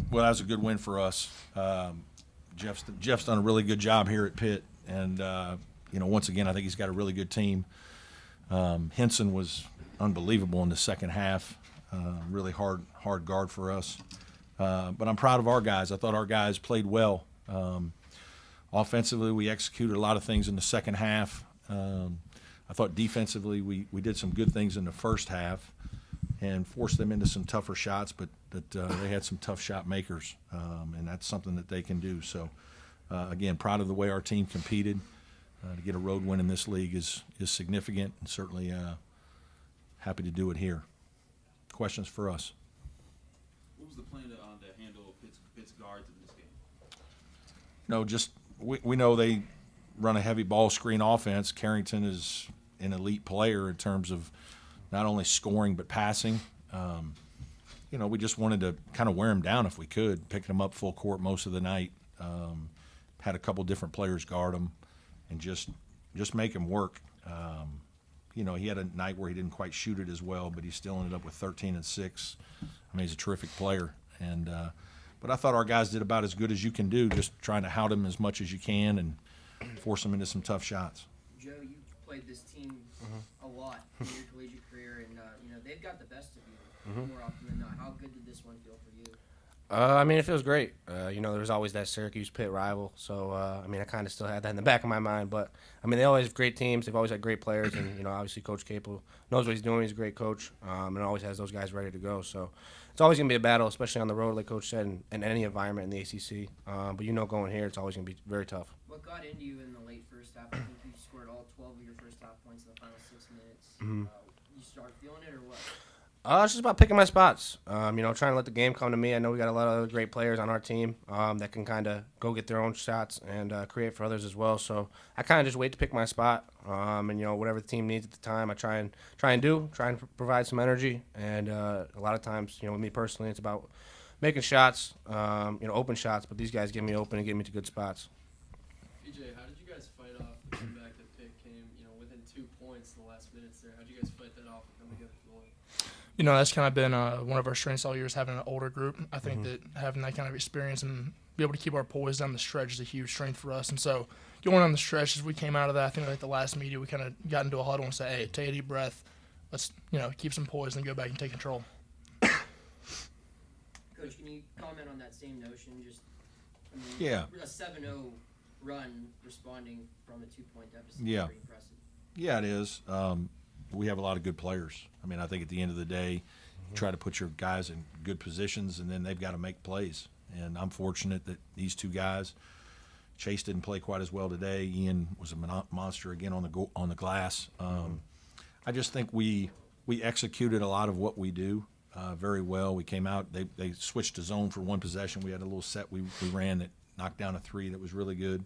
Well, that was a good win for us. Jeff's done a really good job here at Pitt, and once again, I think he's got a really good team. Henson was unbelievable in the second half. Really hard guard for us. But I'm proud of our guys. I thought our guys played well. Offensively, we executed a lot of things in the second half. I thought defensively we did some good things in the first half and forced them into some tougher shots, but they had some tough shot makers, and that's something that they can do. So, again, proud of the way our team competed. To get a road win in this league is significant, and certainly happy to do it here. Questions for us? What was the plan to handle Pitt's guards in this game? No, just we know they run a heavy ball screen offense. Carrington is an elite player in terms of not only scoring but passing. We just wanted to kind of wear him down if we could, picking him up full court most of the night. Had a couple different players guard him and just make him work. He had a night where he didn't quite shoot it as well, but he still ended up with 13 and 6. I mean, he's a terrific player. But I thought our guys did about as good as you can do, just trying to hound him as much as you can and force him into some tough shots. Joe, you played this team a lot in your collegiate career, and they've got the best of you more often than not. How good did this one feel for you? It feels great. There was always that Syracuse-Pitt rival, so, I kind of still had that in the back of my mind. But, they always have great teams. They've always had great players, and, obviously Coach Capel knows what he's doing. He's a great coach, and always has those guys ready to go. So it's always going to be a battle, especially on the road, like Coach said, in any environment in the ACC. But, going here, it's always going to be very tough. What got into you in the late first half? I think you scored all 12 of your first half points in the final 6 minutes. You start feeling it or what? It's just about picking my spots. Trying to let the game come to me. I know we got a lot of other great players on our team that can kind of go get their own shots and create for others as well. So I kind of just wait to pick my spot. And whatever the team needs at the time, I try and provide some energy. And a lot of times, with me personally, it's about making shots, open shots. But these guys get me open and get me to good spots. PJ, how did you guys fight off the comeback that Pitt came, within 2 points in the last minutes there? How did you guys fight that off and come together for the win? That's kind of been one of our strengths all year is having an older group. I think that having that kind of experience and be able to keep our poise down the stretch is a huge strength for us. And so going on the stretch, as we came out of that, I think like the last media, we kind of got into a huddle and said, hey, take a deep breath. Let's, keep some poise and go back and take control. Coach, can you comment on that same notion? Yeah. A 7-0 run responding from a 2-point deficit Yeah. is pretty impressive. Yeah, it is. We have a lot of good players. I think at the end of the day, you try to put your guys in good positions, and then they've got to make plays. And I'm fortunate that these two guys, Chase didn't play quite as well today. Ian was a monster again on the glass. I just think we executed a lot of what we do very well. We came out. They switched to zone for one possession. We had a little set we ran that knocked down a three that was really good.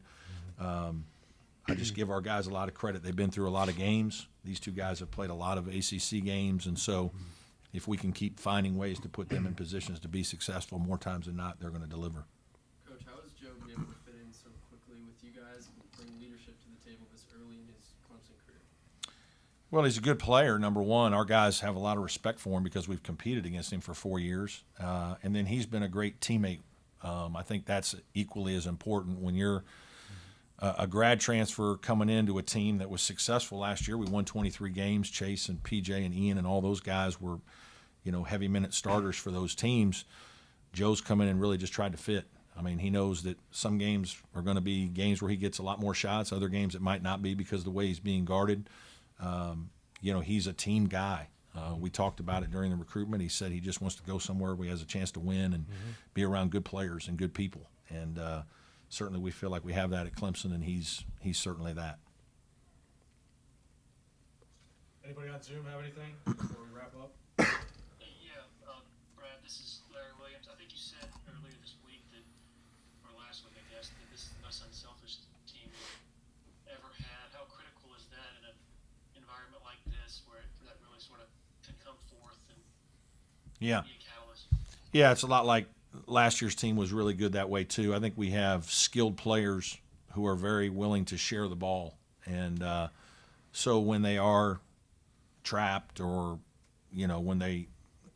I just give our guys a lot of credit. They've been through a lot of games. These two guys have played a lot of ACC games, and so if we can keep finding ways to put them in positions to be successful, more times than not, they're going to deliver. Coach, how has Joe been able to fit in so quickly with you guys and bring leadership to the table this early in his Clemson career? Well, he's a good player, number one. Our guys have a lot of respect for him because we've competed against him for 4 years. And then he's been a great teammate. I think that's equally as important when you're a grad transfer coming into a team that was successful last year. We won 23 games. Chase and PJ and Ian and all those guys were, heavy minute starters for those teams. Joe's come in and really just tried to fit. He knows that some games are going to be games where he gets a lot more shots. Other games it might not be because of the way he's being guarded. He's a team guy. We talked about it during the recruitment. He said he just wants to go somewhere where he has a chance to win and be around good players and good people. And certainly we feel like we have that at Clemson, and he's certainly that. Anybody on Zoom have anything before we wrap up? Yeah, Brad, this is Larry Williams. I think you said earlier this week or last week, I guess, that this is the most unselfish team you've ever had. How critical is that in an environment like this where that really sort of can come forth and be a catalyst? Yeah, it's a lot like last year's team was really good that way too. I think we have skilled players who are very willing to share the ball. And so when they are trapped or, when they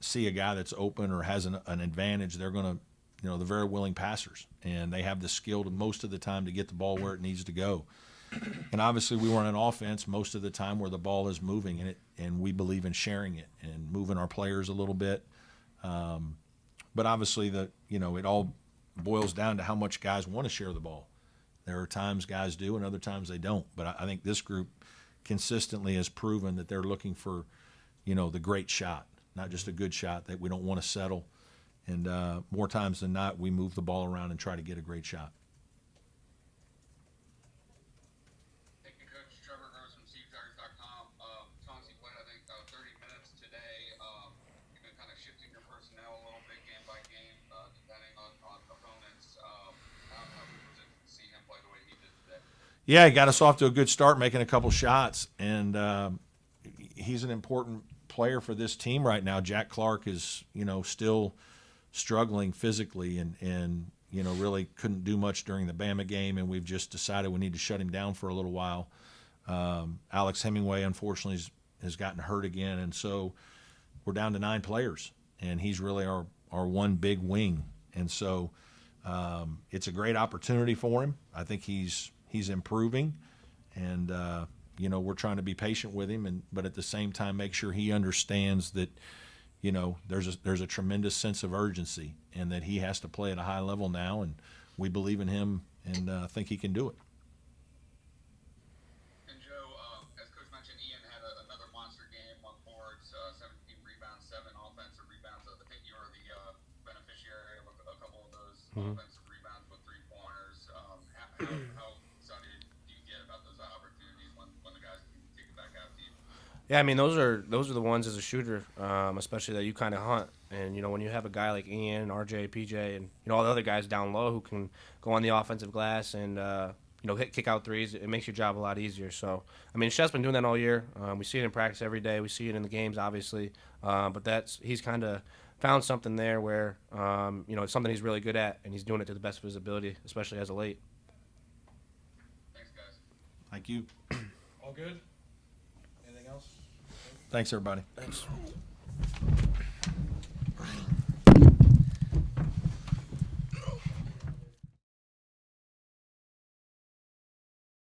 see a guy that's open or has an advantage, they're going to, they're very willing passers, and they have the skill to most of the time to get the ball where it needs to go. And obviously, we run an offense most of the time where the ball is moving, and we believe in sharing it and moving our players a little bit. But obviously, it all boils down to how much guys want to share the ball. There are times guys do, and other times they don't. But I think this group consistently has proven that they're looking for, the great shot, not just a good shot, that we don't want to settle. And more times than not, we move the ball around and try to get a great shot. Thank you, Coach. Trevor Gross from Tongues, you played, I think, 30 minutes today. You've been kind of shifting your personnel a little bit game by game, depending on opponents. How was it to see him play the way he did today? Yeah, he got us off to a good start, making a couple shots, and he's an important player for this team right now. Jack Clark is, still struggling physically and really couldn't do much during the Bama game, and we've just decided we need to shut him down for a little while. Alex Hemingway, unfortunately, has gotten hurt again, and so we're down to 9 players, and he's really our one big wing. And so it's a great opportunity for him. I think he's improving, and we're trying to be patient with him, but at the same time make sure he understands that there's a tremendous sense of urgency, and that he has to play at a high level now, and we believe in him and think he can do it. And Joe, as Coach mentioned, Ian had another monster game, 1 boards, 17 rebounds, 7 offensive rebounds. I think you were the beneficiary of a couple of those offensive rebounds with 3-pointers. How excited do you get about those opportunities when the guys can take it back out to you? Yeah, I mean those are the ones as a shooter, especially that you kind of hunt. And when you have a guy like Ian, RJ, PJ, and all the other guys down low who can go on the offensive glass and kick out threes, it makes your job a lot easier. So I mean, Sheff's been doing that all year. We see it in practice every day. We see it in the games, obviously. But he's kind of found something there where it's something he's really good at, and he's doing it to the best of his ability, especially as a late. Thanks, guys. Thank you. All good? Anything else? Thanks, everybody. Thanks.